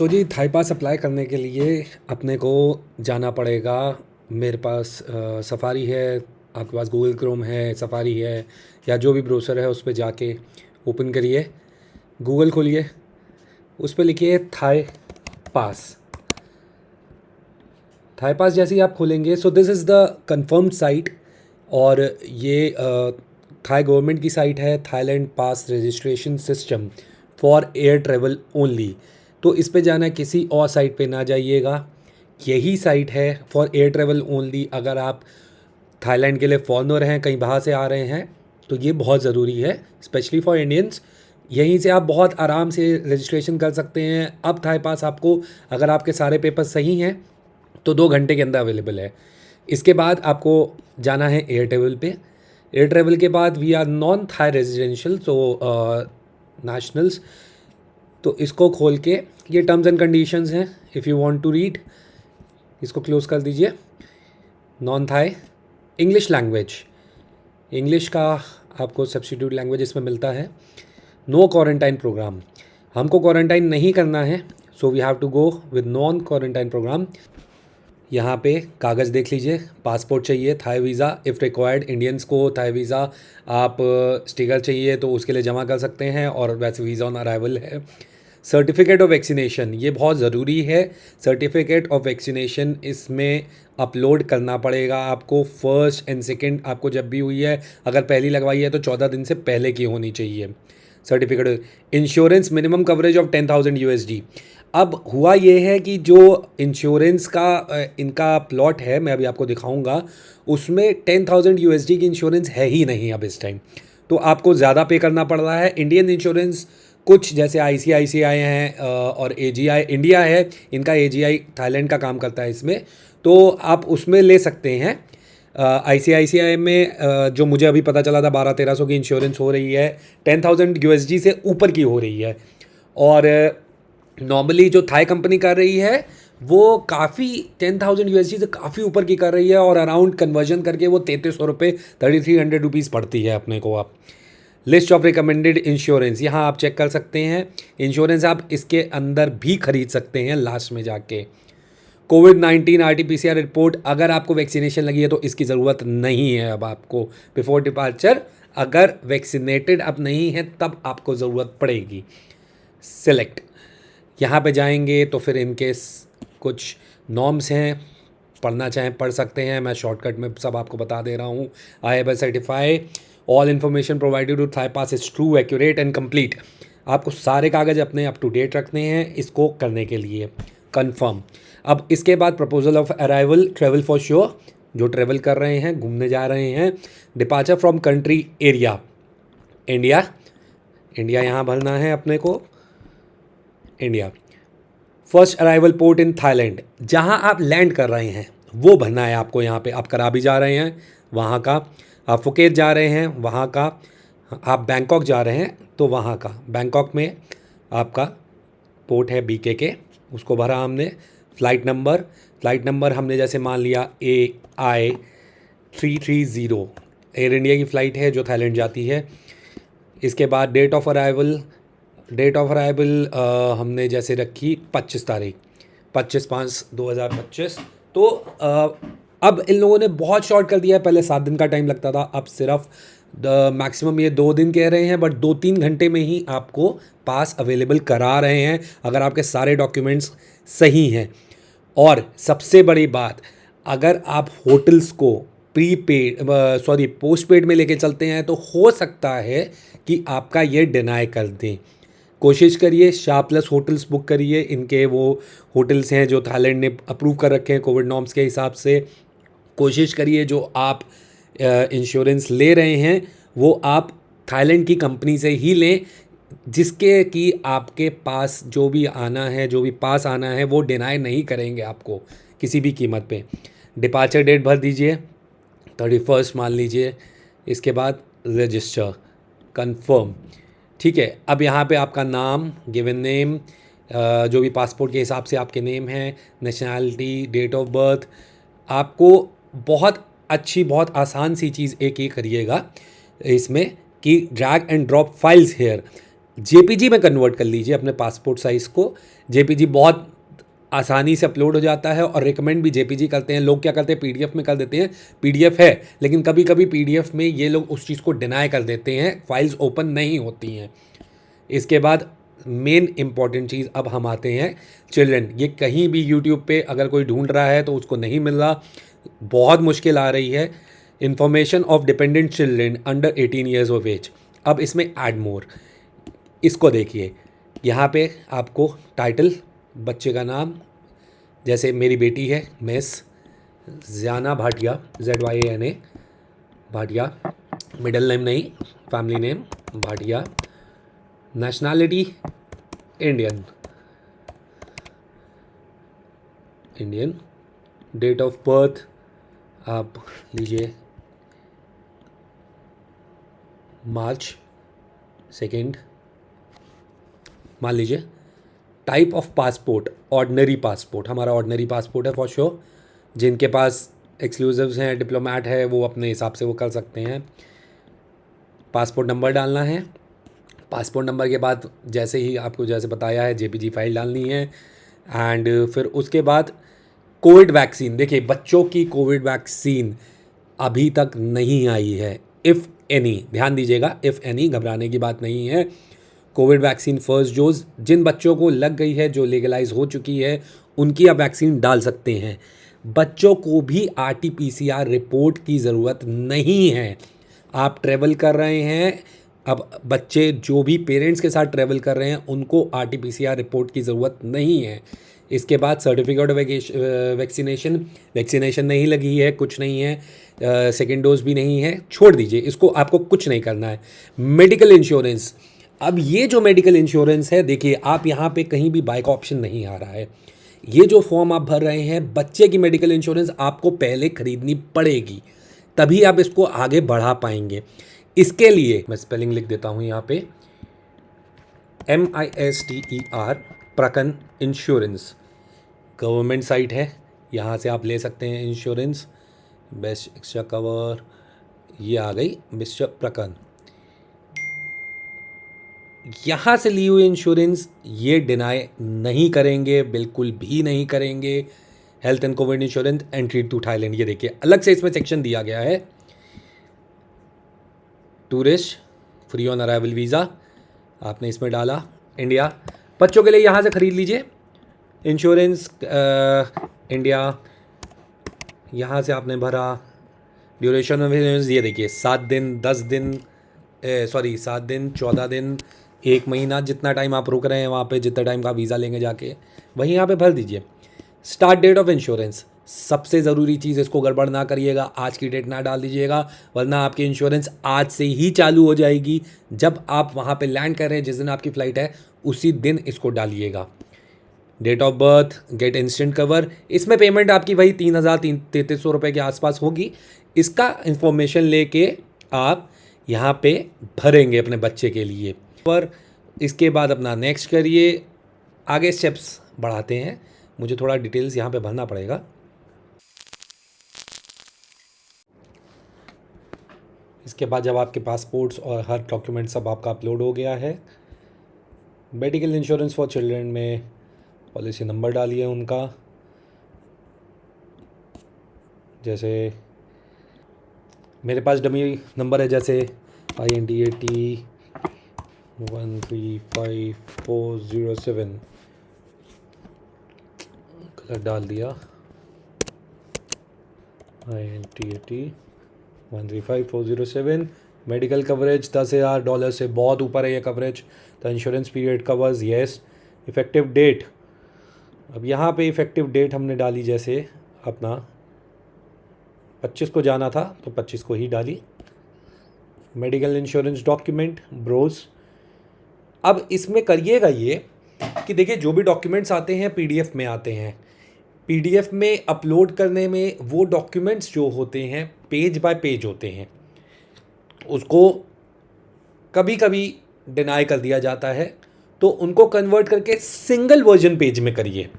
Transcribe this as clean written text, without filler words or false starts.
तो जी थाई पास अप्लाई करने के लिए अपने को जाना पड़ेगा। मेरे पास सफारी है, आपके पास गूगल क्रोम है, सफारी है, या जो भी ब्राउज़र है उस पे जाके ओपन करिए, गूगल खोलिए, उस पे लिखिए थाई पास। थाई पास जैसे ही आप खोलेंगे, so this is the confirmed site. और ये थाई गवर्नमेंट की साइट है, Thailand pass registration system for air travel only. तो इस पे जाना है, किसी और साइट पे ना जाइएगा। यही साइट है फॉर एयर ट्रेवल ओनली। अगर आप थाईलैंड के लिए फॉरनर हैं, कहीं बाहर से आ रहे हैं, तो ये बहुत ज़रूरी है, स्पेशली फॉर इंडियंस। यहीं से आप बहुत आराम से रजिस्ट्रेशन कर सकते हैं। अब थाई पास आपको, अगर आपके सारे पेपर सही हैं, तो 2 घंटे के अंदर अवेलेबल है। इसके बाद आपको जाना है एयर ट्रेवल पे। एयर ट्रेवल के बाद we are non Thai residential, so nationals. तो इसको खोल के, ये टर्म्स एंड कंडीशंस हैं, if you want to read, इसको क्लोज़ कर दीजिए। Non Thai English language, English का आपको सब्स्टिट्यूट लैंग्वेज इसमें मिलता है। नो क्वारंटाइन प्रोग्राम, हमको क्वारंटाइन नहीं करना है, so we have to go with non quarantine programme. यहाँ पे कागज़ देख लीजिए, पासपोर्ट चाहिए, Thai visa if required. Indians को थाई वीज़ा, आप स्टिकर चाहिए तो उसके लिए जमा कर सकते हैं, और वैसे वीज़ा ऑन अराइवल है। सर्टिफिकेट ऑफ वैक्सीनेशन, ये बहुत ज़रूरी है। सर्टिफिकेट ऑफ वैक्सीनेशन इसमें अपलोड करना पड़ेगा आपको। फर्स्ट एंड सेकंड आपको जब भी हुई है, अगर पहली लगवाई है तो 14 दिन से पहले की होनी चाहिए certificate. Insurance minimum coverage of 10,000 USD। अब हुआ ये है कि जो इंश्योरेंस का इनका प्लॉट है, मैं अभी आपको दिखाऊंगा, उसमें 10,000 USD की इंश्योरेंस है ही नहीं अब इस टाइम। तो आपको ज़्यादा पे करना पड़ रहा है। इंडियन इंश्योरेंस कुछ जैसे ICICI हैं और AGI इंडिया है, इनका AGI थाईलैंड का काम करता है इसमें, तो आप उसमें ले सकते हैं। ICICI में जो मुझे अभी पता चला था, 1200-1300 की इंश्योरेंस हो रही है, 10,000 USD से ऊपर की हो रही है। और नॉर्मली जो थाई कंपनी कर रही है वो काफ़ी 10,000 USD से काफ़ी ऊपर की कर रही है, और अराउंड कन्वर्जन करके वो 3300 रुपये, 3,300 रुपीज़ पड़ती है अपने को। आप लिस्ट ऑफ रिकमेंडेड इंश्योरेंस यहाँ आप चेक कर सकते हैं। इंश्योरेंस आप इसके अंदर भी खरीद सकते हैं लास्ट में जाके। कोविड-19 RT-PCR रिपोर्ट, अगर आपको वैक्सीनेशन लगी है तो इसकी ज़रूरत नहीं है अब आपको बिफोर डिपार्चर। अगर वैक्सीनेटेड अब नहीं है तब आपको ज़रूरत पड़ेगी। सिलेक्ट, यहाँ पे जाएंगे तो फिर इनके कुछ नॉर्म्स हैं, पढ़ना चाहें पढ़ सकते हैं, मैं शॉर्टकट में सब आपको बता दे रहा हूँ। I have certify all information provided to Thai pass is true, accurate and complete. आपको सारे कागज़ अपने अप टू डेट रखने हैं इसको करने के लिए। कंफर्म। अब इसके बाद proposal of arrival, travel for sure, जो ट्रेवल कर रहे हैं, घूमने जा रहे हैं। Departure from country area, India, India यहाँ भरना है अपने को, India. First arrival port in Thailand, जहाँ आप लैंड कर रहे हैं वो भरना है आपको। यहाँ पे आप कराबी जा रहे हैं, वहाँ का। आप फुकेत जा रहे हैं, वहाँ का। आप बैंकॉक जा रहे हैं तो वहाँ का। बैंकॉक में आपका पोर्ट है BKK, उसको भरा हमने। फ़्लाइट नंबर हमने जैसे मान लिया AI330, एयर इंडिया की फ़्लाइट है जो थाईलैंड जाती है। इसके बाद डेट ऑफ अराइवल, हमने जैसे रखी 25 तारीख, 25/5/2025। तो अब इन लोगों ने बहुत शॉर्ट कर दिया है, पहले 7 दिन का टाइम लगता था, अब सिर्फ मैक्सिमम ये 2 दिन कह रहे हैं, बट 2-3 घंटे में ही आपको पास अवेलेबल करा रहे हैं अगर आपके सारे डॉक्यूमेंट्स सही हैं। और सबसे बड़ी बात, अगर आप होटल्स को पोस्ट पेड में लेके चलते हैं तो हो सकता है कि आपका ये डिनाई कर दें। कोशिश करिए शाह प्लस होटल्स बुक करिए, इनके वो होटल्स हैं जो थाईलैंड ने अप्रूव कर रखे हैं कोविड नॉर्म्स के हिसाब से। कोशिश करिए जो आप इंश्योरेंस ले रहे हैं वो आप थाईलैंड की कंपनी से ही लें, जिसके कि आपके पास जो भी आना है, जो भी पास आना है, वो डिनाई नहीं करेंगे आपको किसी भी कीमत पे। डिपार्चर डेट भर दीजिए, 31 मान लीजिए। इसके बाद रजिस्टर, कंफर्म। ठीक है, अब यहाँ पे आपका नाम, गिवन नेम, जो भी पासपोर्ट के हिसाब से आपके नेम हैं, नेशनैलिटी, डेट ऑफ बर्थ। आपको बहुत अच्छी, बहुत आसान सी चीज़ एक ये करिएगा इसमें कि drag and drop files here. JPG में कन्वर्ट कर लीजिए अपने पासपोर्ट साइज़ को। जेपीजी बहुत आसानी से अपलोड हो जाता है और रिकमेंड भी जेपीजी करते हैं। लोग क्या करते हैं, पीडीएफ में कर देते हैं। पीडीएफ है, लेकिन कभी कभी पीडीएफ में ये लोग उस चीज़ को डिनाई कर देते हैं, फाइल्स ओपन नहीं होती हैं। इसके बाद मेन इंपॉर्टेंट चीज़, अब हम आते हैं चिल्ड्रन। ये कहीं भी यूट्यूब पे अगर कोई ढूंढ रहा है तो उसको नहीं मिल रहा, बहुत मुश्किल आ रही है। Information of dependent children under 18 years of age. अब इसमें ऐड मोर, इसको देखिए। यहाँ पे आपको टाइटल, बच्चे का नाम, जैसे मेरी बेटी है miss Ziyana Bhatia, ZYANA Bhatia, middle name नहीं, family name Bhatia, nationality Indian, date of birth आप लीजिए March 2 मान लीजिए। Type of passport ordinary passport, हमारा ऑर्डिनरी पासपोर्ट है फॉर श्योर। जिनके पास एक्सक्लूसिव्स हैं, डिप्लोमेट है, वो अपने हिसाब से वो कर सकते हैं। पासपोर्ट नंबर डालना है। पासपोर्ट नंबर के बाद जैसे ही आपको जैसे बताया है जेपीजी फाइल डालनी है। एंड फिर उसके बाद कोविड वैक्सीन, देखिए बच्चों की कोविड वैक्सीन अभी तक नहीं आई है, इफ़ एनी, ध्यान दीजिएगा, इफ़ एनी, घबराने की बात नहीं है। कोविड वैक्सीन फर्स्ट डोज जिन बच्चों को लग गई है, जो लीगलाइज हो चुकी है, उनकी आप वैक्सीन डाल सकते हैं। बच्चों को भी RT-PCR रिपोर्ट की ज़रूरत नहीं है। आप ट्रैवल कर रहे हैं, अब बच्चे जो भी पेरेंट्स के साथ ट्रैवल कर रहे हैं उनको RT-PCR रिपोर्ट की ज़रूरत नहीं है। इसके बाद सर्टिफिकेट वैक्सीनेशन नहीं लगी है, कुछ नहीं है, सेकेंड डोज भी नहीं है, छोड़ दीजिए इसको, आपको कुछ नहीं करना है। मेडिकल इंश्योरेंस, अब ये जो मेडिकल इंश्योरेंस है, देखिए आप यहाँ पे कहीं भी बाय का ऑप्शन नहीं आ रहा है। ये जो फॉर्म आप भर रहे हैं, बच्चे की मेडिकल इंश्योरेंस आपको पहले खरीदनी पड़ेगी, तभी आप इसको आगे बढ़ा पाएंगे। इसके लिए मैं स्पेलिंग लिख देता हूँ यहाँ पे, MISTER, प्रकन इंश्योरेंस, गवर्नमेंट साइट है, यहाँ से आप ले सकते हैं इंश्योरेंस। बेस्ट एक्स्ट्रा कवर, ये आ गई मिस्टर प्रकन। यहाँ से ली हुई इंश्योरेंस ये डिनाई नहीं करेंगे, बिल्कुल भी नहीं करेंगे। Health and COVID insurance entry to Thailand, ये देखिए अलग से इसमें सेक्शन दिया गया है। Tourist free on arrival visa आपने इसमें डाला, इंडिया। बच्चों के लिए यहाँ से ख़रीद लीजिए इंश्योरेंस, इंडिया, यहाँ से आपने भरा। ड्यूरेशन ऑफ ये देखिए 7 दिन, 10 दिन, 7 दिन, 14 दिन, 1 महीना, जितना टाइम आप रुक रहे हैं वहाँ पे, जितना टाइम का वीज़ा लेंगे जाके वहीं यहाँ पे भर दीजिए। स्टार्ट डेट ऑफ इंश्योरेंस, सबसे ज़रूरी चीज़, इसको गड़बड़ ना करिएगा, आज की डेट ना डाल दीजिएगा, वरना आपकी इंश्योरेंस आज से ही चालू हो जाएगी। जब आप वहाँ पे लैंड कर रहे हैं, जिस दिन आपकी फ़्लाइट है, उसी दिन इसको डालिएगा। Date of birth, get instant cover, इसमें पेमेंट आपकी वही 3,333 रुपये के आसपास होगी। इसका इंफॉर्मेशन लेके आप यहाँ पे भरेंगे अपने बच्चे के लिए। पर इसके बाद अपना नेक्स्ट करिए, आगे स्टेप्स बढ़ाते हैं। मुझे थोड़ा डिटेल्स यहाँ पे भरना पड़ेगा। इसके बाद जब आपके पासपोर्ट्स और हर डॉक्यूमेंट सब आपका अपलोड हो गया है, मेडिकल इंश्योरेंस फॉर चिल्ड्रन में पॉलिसी नंबर डालिए उनका, जैसे मेरे पास डमी नंबर है, जैसे INTAT 135407, गलत डाल दिया, INTAT 135407। मेडिकल कवरेज $10,000 से बहुत ऊपर है ये coverage. The insurance period covers yes. Effective date, अब यहाँ पे इफ़ेक्टिव डेट हमने डाली, जैसे अपना 25 को जाना था तो 25 को ही डाली। मेडिकल इंश्योरेंस डॉक्यूमेंट ब्रोज, अब इसमें करिएगा ये कि देखिए जो भी डॉक्यूमेंट्स आते हैं PDF में आते हैं। PDF में अपलोड करने में वो डॉक्यूमेंट्स जो होते हैं पेज बाय पेज होते हैं, उसको कभी कभी डिनाई कर दिया जाता है, तो उनको कन्वर्ट करके सिंगल वर्जन पेज में करिए।